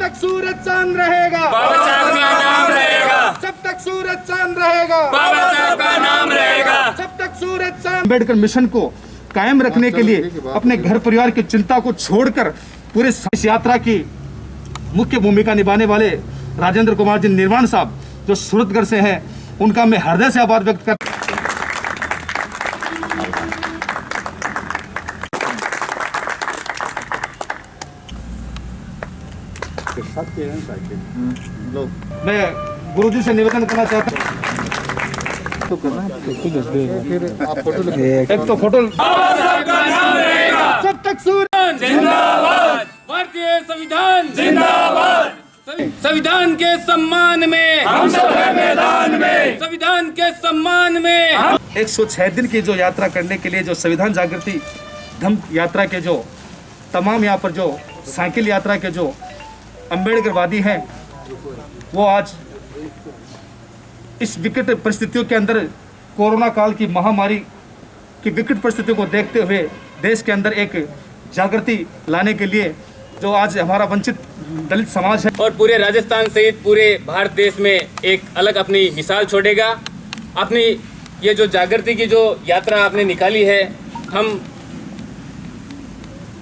तक सूरज चांद रहेगा बाबा साहब का नाम रहेगा, जब तक सूरज चांद रहेगा बाबा साहब का नाम रहेगा, जब तक सूरज चांद। अम्बेडकर मिशन को कायम रखने के लिए अपने घर परिवार की चिंता को छोड़कर पूरे इस यात्रा की मुख्य भूमिका निभाने वाले राजेंद्र कुमार जी निर्वाण साहब जो सूरतगढ़ से हैं, उनका मैं हृदय से आभार व्यक्त कर। मैं गुरुजी से निवेदन करना चाहता हूँ, एक तो फोटो बाबा साहब का नाम रहेगा, जब तक सूरज जिंदाबाद, भारतीय संविधान जिंदाबाद, संविधान के सम्मान में हम सब हैं मैदान में, संविधान के सम्मान में। 106 दिन की जो यात्रा करने के लिए जो संविधान जागृति धम्म यात्रा के जो तमाम यहाँ पर जो साइकिल यात्रा के जो अम्बेडकरवादी हैं, वो आज इस विकट परिस्थितियों के अंदर कोरोना काल की महामारी की विकट परिस्थितियों को देखते हुए देश के अंदर एक जागृति लाने के लिए जो आज हमारा वंचित दलित समाज है और पूरे राजस्थान सहित पूरे भारत देश में एक अलग अपनी मिसाल छोड़ेगा। अपनी ये जो जागृति की जो यात्रा आपने निकाली है, हम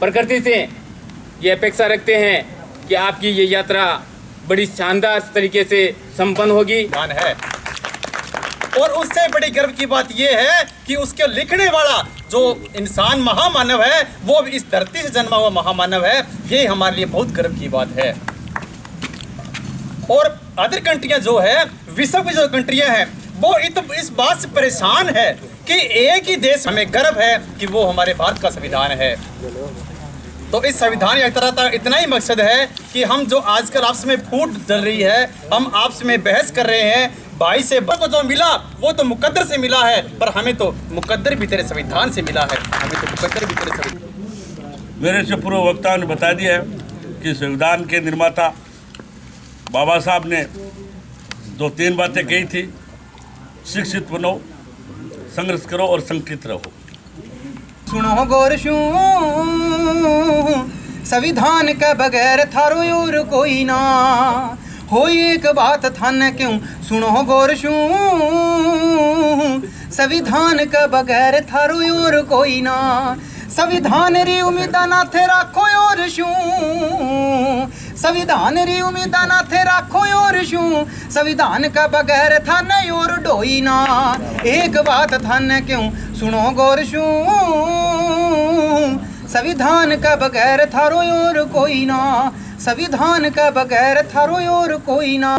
प्रकृति से ये अपेक्षा रखते हैं कि आपकी ये यात्रा बड़ी शानदार तरीके से संपन्न होगी। है और उससे बड़ी गर्व की बात यह है कि उसके लिखने वाला जो इंसान महामानव है, वो भी इस धरती से जन्मा हुआ महामानव है। ये हमारे लिए बहुत गर्व की बात है। और अदर कंट्रियां जो है, विश्व की जो कंट्रियां हैं, वो इस बात से परेशान है कि एक ही देश, हमें गर्व है कि वो हमारे भारत का संविधान है। तो इस संविधान यात्रा का इतना ही मकसद है कि हम जो आजकल आपस में फूट चल रही है, हम आपस में बहस कर रहे हैं, भाई से को जो मिला वो तो मुकद्दर से मिला है, पर हमें तो मुकद्दर भी तेरे संविधान से मिला है। हमें तो मुकद्दर भी तेरे संविधान। मेरे से पूर्व वक्ताओं ने बता दिया है कि संविधान के निर्माता बाबा साहब ने जो 3 बातें कही थी, शिक्षित बनो, संघर्ष करो और संगठित रहो। सुनो गोरशू, संविधान के बगैर थारो और कोई ना हो, एक बात थाने क्यों सुनो गोरशू, संविधान के बगैर थारो और कोई ना, संविधान री उम्मीदा ना थे राखो और शू, संविधान री उम्मीदा ना थे राखो और शू, संविधान का बगैर थाने और डोई ना, एक बात थाने क्यों सुनो गोरशू, संविधान का बगैर थारो और कोई ना, संविधान का बगैर थारो और कोई ना,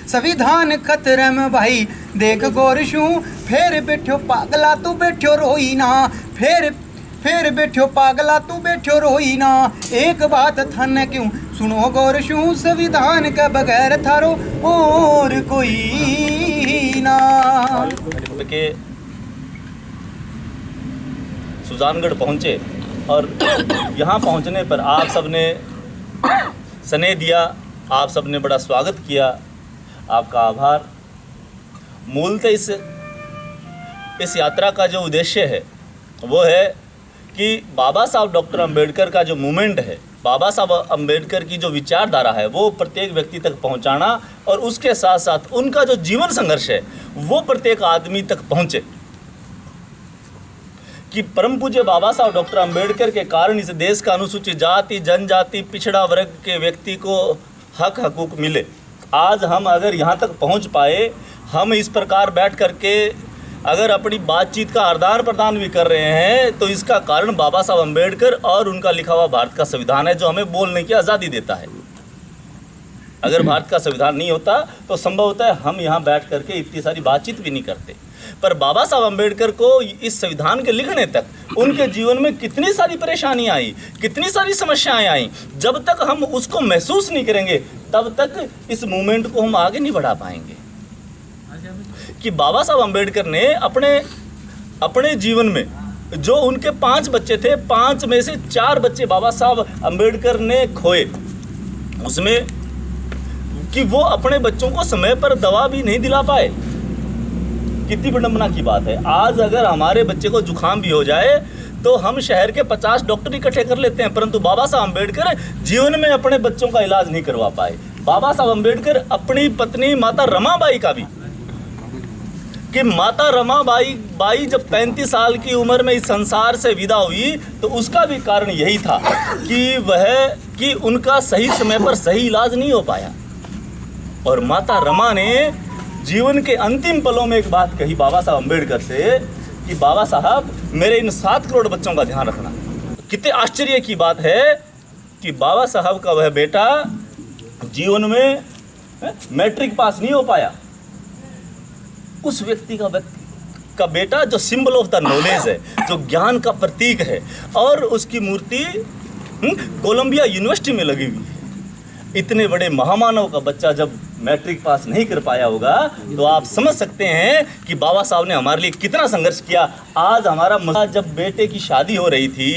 संविधान खतरे में भाई देख गोरशू, फिर बैठो पागला तू बैठो रोई ना, फिर बैठो पागला तू बैठो रोई ना, एक बात थाने क्यों सुनो गोरशू, संविधान का बगैर थारो और कोई ना। के सुजानगढ़ पहुँचे और यहाँ पहुँचने पर आप सबने स्नेह दिया, आप सबने बड़ा स्वागत किया, आपका आभार। मूलतः इस यात्रा का जो उद्देश्य है वो है कि बाबा साहब डॉक्टर अंबेडकर का जो मूवमेंट है, बाबा साहब अंबेडकर की जो विचारधारा है, वो प्रत्येक व्यक्ति तक पहुंचाना, और उसके साथ साथ उनका जो जीवन संघर्ष है वो प्रत्येक आदमी तक पहुंचे, कि परम पूज्य बाबा साहब डॉक्टर अंबेडकर के कारण इस देश का अनुसूचित जाति, जनजाति, पिछड़ा वर्ग के व्यक्ति को हक हकूक मिले। आज हम अगर यहाँ तक पहुँच पाए, हम इस प्रकार बैठ करके अगर अपनी बातचीत का आदान प्रदान भी कर रहे हैं, तो इसका कारण बाबा साहब अंबेडकर और उनका लिखा हुआ भारत का संविधान है, जो हमें बोलने की आज़ादी देता है। अगर भारत का संविधान नहीं होता तो संभव होता है हम यहाँ बैठ करके इतनी सारी बातचीत भी नहीं करते। पर बाबा साहब अंबेडकर को इस संविधान के लिखने तक उनके जीवन में कितनी सारी परेशानियां आई, कितनी सारी समस्याएं आई। जब तक हम उसको महसूस नहीं करेंगे तब तक इस मूवमेंट को हम आगे नहीं बढ़ा पाएंगे। कि बाबा साहब अंबेडकर ने अपने जीवन में जो उनके 5 बच्चे थे, 5 में से 4 बच्चे बाबा साहब अंबेडकर ने खोए, उसमें कि वो अपने बच्चों को समय पर दवा भी नहीं दिला पाए। कितनी विडंबना की बात है। आज अगर हमारे बच्चे को जुकाम भी हो जाए तो हम शहर के 50 डॉक्टर इकट्ठे कर लेते हैं, परंतु बाबा साहब अम्बेडकर जीवन में अपने बच्चों का इलाज नहीं करवा पाए। बाबा साहब अम्बेडकर अपनी पत्नी माता रमाबाई का भी, कि माता रमाबाई जब 35 साल की उम्र में इस संसार से विदा हुई तो उसका भी कारण यही था कि उनका सही समय पर सही इलाज नहीं हो पाया। और माता रमा ने जीवन के अंतिम पलों में एक बात कही बाबा साहब अम्बेडकर से कि बाबा साहब मेरे इन 7 करोड़ बच्चों का ध्यान रखना। कितने आश्चर्य की बात है कि बाबा साहब का वह बेटा जीवन में मैट्रिक पास नहीं हो पाया। उस व्यक्ति का बेटा जो सिंबल ऑफ द नॉलेज है, जो ज्ञान का प्रतीक है, और उसकी मूर्ति कोलंबिया यूनिवर्सिटी में लगी हुई है। इतने बड़े महामानव का बच्चा जब मैट्रिक पास नहीं कर पाया होगा तो आप समझ सकते हैं कि बाबा साहब ने हमारे लिए कितना संघर्ष किया। आज हमारा जब बेटे की शादी हो रही थी,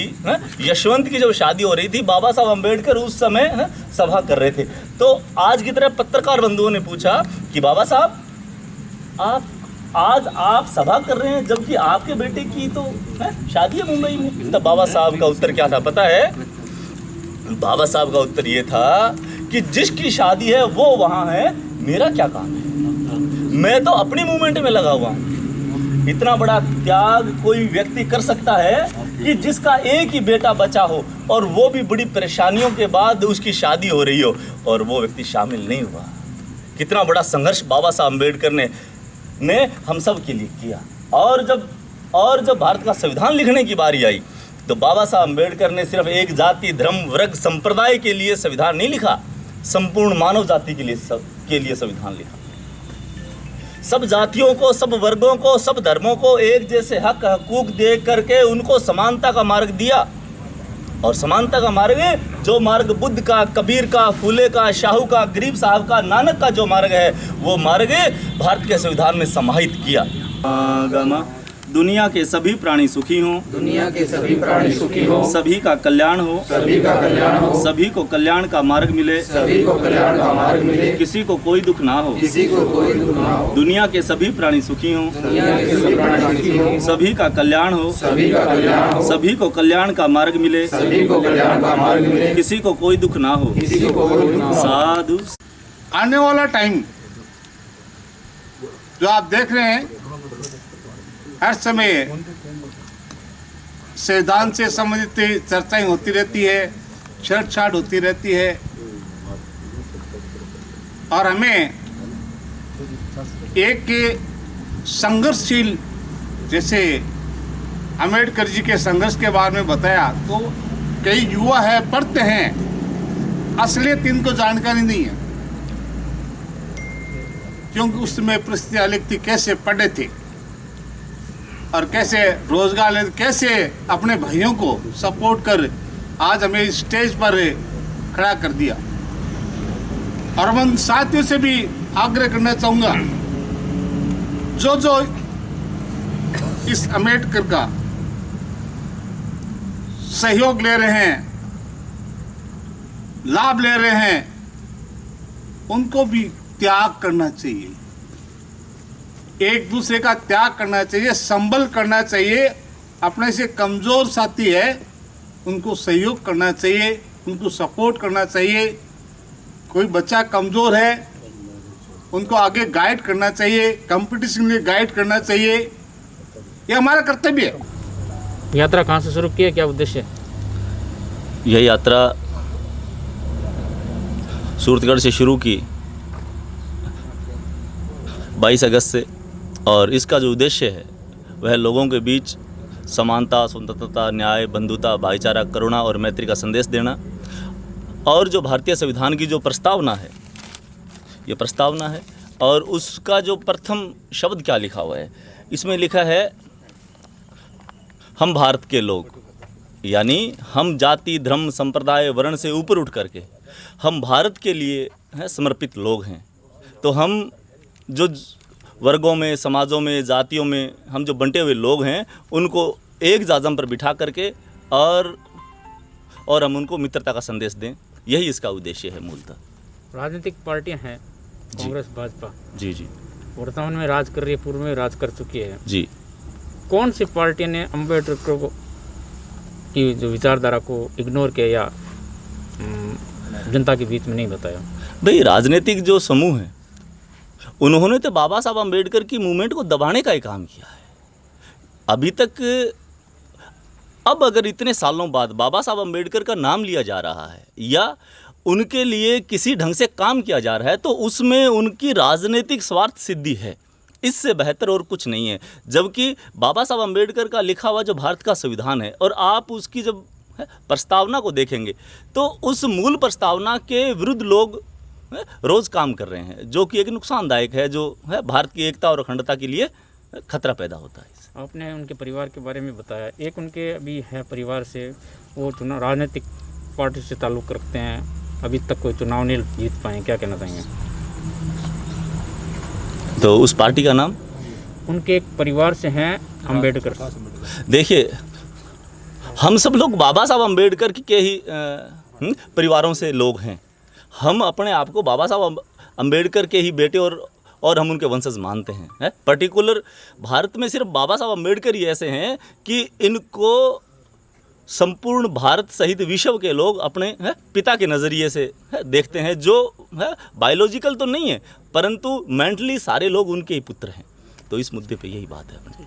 यशवंत की जब शादी हो रही थी, बाबा साहब अम्बेडकर उस समय सभा कर रहे थे। तो आज की तरह पत्रकार बंधुओं ने पूछा कि बाबा साहब आप सभा कर रहे हैं जबकि आपके बेटे की तो शादी है मुंबई में। तब बाबा साहब का उत्तर क्या था पता है? बाबा साहब का उत्तर ये था कि जिसकी शादी है वो वहाँ है, मेरा क्या काम है, मैं तो अपनी मूवमेंट में लगा हुआ हूँ। इतना बड़ा त्याग कोई व्यक्ति कर सकता है कि जिसका एक ही बेटा बचा हो और वो भी बड़ी परेशानियों के बाद उसकी शादी हो रही हो और वो व्यक्ति शामिल नहीं हुआ। कितना बड़ा संघर्ष बाबा साहब अम्बेडकर ने हम सब के लिए किया। और जब भारत का संविधान लिखने की बारी आई तो बाबा साहब अम्बेडकर ने सिर्फ एक जाति, धर्म, वर्ग, संप्रदाय के लिए संविधान नहीं लिखा, संपूर्ण मानव जाति के लिए संविधान लिखा। सब जातियों को, सब वर्गों को, सब धर्मों को एक जैसे हक हकूक दे करके उनको समानता का मार्ग दिया। और समानता का मार्ग, जो मार्ग बुद्ध का, कबीर का, फूले का, शाहू का, गरीब साहब का, नानक का जो मार्ग है, वो मार्ग भारत के संविधान में समाहित किया। दुनिया के सभी प्राणी सुखी हों, दुनिया के सभी प्राणी सुखी हों, सभी का कल्याण हो, सभी का कल्याण हो, सभी को कल्याण का मार्ग मिले, सभी को कल्याण का मार्ग मिले, किसी को कोई दुख ना हो, किसी को कोई दुख ना हो। दुनिया के सभी प्राणी सुखी हों, दुनिया के सभी प्राणी सुखी हों, सभी का कल्याण हो, सभी का कल्याण हो, सभी को कल्याण का मार्ग मिले, सभी को कल्याण का मार्ग मिले, किसी को कोई दुख ना हो। किसी को कोई दुख ना हो। साधु। आने वाला टाइम जो आप देख रहे हैं, हर समय संविधान से संबंधित चर्चाएं होती रहती है, छेड़छाड़ होती रहती है, और हमें एक संघर्षशील, जैसे अम्बेडकर जी के संघर्ष के बारे में बताया, तो कई युवा है पढ़ते हैं, असलियत इनको जानकारी नहीं है, क्योंकि उस समय परिस्थिति अलग थी, कैसे पढ़े थे और कैसे रोजगार ले, कैसे अपने भाइयों को सपोर्ट कर आज हमें इस स्टेज पर खड़ा कर दिया। और मैं साथियों से भी आग्रह करना चाहूँगा, जो इस अम्बेडकर का सहयोग ले रहे हैं, लाभ ले रहे हैं, उनको भी त्याग करना चाहिए, एक दूसरे का त्याग करना चाहिए, संभल करना चाहिए। अपने से कमज़ोर साथी है उनको सहयोग करना चाहिए, उनको सपोर्ट करना चाहिए। कोई बच्चा कमज़ोर है उनको आगे गाइड करना चाहिए, कंपटीशन में गाइड करना चाहिए, ये हमारा कर्तव्य है। यात्रा कहाँ से शुरू की है, क्या उद्देश्य है? यह यात्रा सूरतगढ़ से शुरू की 22 अगस्त से, और इसका जो उद्देश्य है वह लोगों के बीच समानता, स्वतंत्रता, न्याय, बंधुता, भाईचारा, करुणा और मैत्री का संदेश देना। और जो भारतीय संविधान की जो प्रस्तावना है, ये प्रस्तावना है, और उसका जो प्रथम शब्द क्या लिखा हुआ है, इसमें लिखा है हम भारत के लोग, यानी हम जाति, धर्म, संप्रदाय, वर्ण से ऊपर उठ करके हम भारत के लिए समर्पित लोग हैं। तो हम जो वर्गों में, समाजों में, जातियों में हम जो बंटे हुए लोग हैं, उनको एक जाजम पर बिठा करके और हम उनको मित्रता का संदेश दें, यही इसका उद्देश्य है मूलतः। राजनीतिक पार्टियां हैं, कांग्रेस, भाजपा जी जी वर्तमान में राज कर रही है, पूर्व में राज कर चुकी है जी। कौन सी पार्टी ने अम्बेडकर को की जो विचारधारा को इग्नोर किया या जनता के बीच में नहीं बताया? भाई राजनीतिक जो समूह है उन्होंने तो बाबा साहब अम्बेडकर की मूवमेंट को दबाने का ही काम किया है अभी तक। अब अगर इतने सालों बाद बाबा साहब अम्बेडकर का नाम लिया जा रहा है या उनके लिए किसी ढंग से काम किया जा रहा है तो उसमें उनकी राजनीतिक स्वार्थ सिद्धि है, इससे बेहतर और कुछ नहीं है। जबकि बाबा साहब अम्बेडकर का लिखा हुआ जो भारत का संविधान है और आप उसकी जब प्रस्तावना को देखेंगे तो उस मूल प्रस्तावना के विरुद्ध लोग रोज़ काम कर रहे हैं, जो कि एक नुकसानदायक है, जो है भारत की एकता और अखंडता के लिए खतरा पैदा होता है। आपने उनके परिवार के बारे में बताया, एक उनके अभी है परिवार से वो चुनाव राजनीतिक पार्टी से ताल्लुक़ रखते हैं, अभी तक कोई चुनाव नहीं जीत पाए, क्या कहना चाहेंगे? तो उस पार्टी का नाम? उनके एक परिवार से हैं अम्बेडकर। देखिए हम सब लोग बाबा साहब अम्बेडकर के ही परिवारों से लोग हैं। हम अपने आप को बाबा साहब अम्बेडकर के ही बेटे और हम उनके वंशज मानते हैं। पर्टिकुलर भारत में सिर्फ बाबा साहब अम्बेडकर ही ऐसे हैं कि इनको संपूर्ण भारत सहित विश्व के लोग अपने पिता के नज़रिए से देखते हैं, जो बायोलॉजिकल तो नहीं है परंतु मेंटली सारे लोग उनके ही पुत्र हैं। तो इस मुद्दे पे यही बात है।